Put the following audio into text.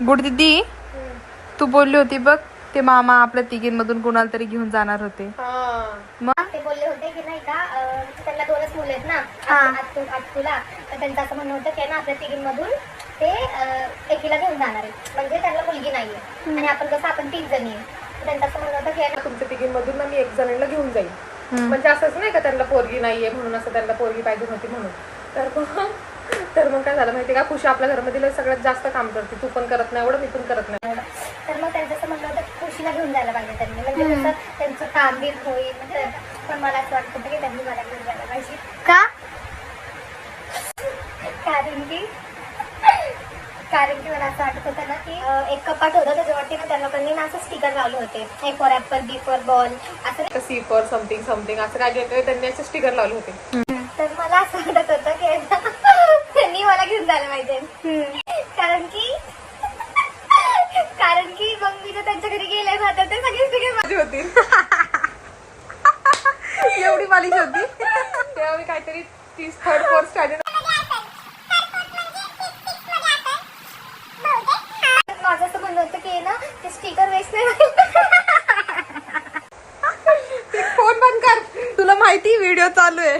Good दीदी, तू बोलली होती बघ ते मामा आपल्या तिघींमधून कोणाला तरी घेऊन जाणार होते. मग ते बोलले होते की नाही का त्यांना 2च मुलं आहेत ना, आत्तूला. तर त्यांचं असं म्हणणं होतं की ना आपल्या तिघींमधून ते एकीला घेऊन जाणार आहे, म्हणजे त्यांना मुलगी नाहीये आणि आपण 3 जणी आहे. त्यांचं असं म्हणणं होतं की तुमच्या तिघींमधून ना मी 1 जणांना घेऊन जाईल. म्हणजे असंच नाही का त्यांना पोरगी नाहीये म्हणून असं त्यांना पोरगी पाहिजे होती म्हणून. तर मग काय झालं माहिती का, खुशी आपल्या घरामध्ये सगळ्यात जास्त काम करते. तू पण करत नाही एवढं, मी पण करत नाही. तर मग त्यांचं असं म्हणणं होतं खुशीला घेऊन जायला पाहिजे त्यांनी, म्हणजे कसं त्यांचं काम बी होईल. म्हणजे पण मला असं वाटत होतं की त्यांनी मला घेऊन जायला पाहिजे. का? कारण की मला असं वाटत होतं ना की एक कपाट होतं त्याच्यावरती ना त्या लोकांनी ना असं स्टिकर लावले होते, A for Apple, B for ball, असं C फॉर समथिंग समथिंग असं काय घेतलं त्यांनी असं स्टिकर लावले होते. तर मला असं वाटत होतं की त्यांनी मला घेऊन जायला पाहिजे. कारण की मग मी जर त्यांच्या घरी गेले ना तर ते सगळे स्टिकर माझी होती. एवढी मालिश होती. तेव्हा मी काहीतरी 3rd 4th स्टँडर्ड. माझं असं म्हणणं होतं की ना ते स्टिकर वेस्ट नाही. फोन बंद कर, तुला माहिती व्हिडिओ चालू आहे.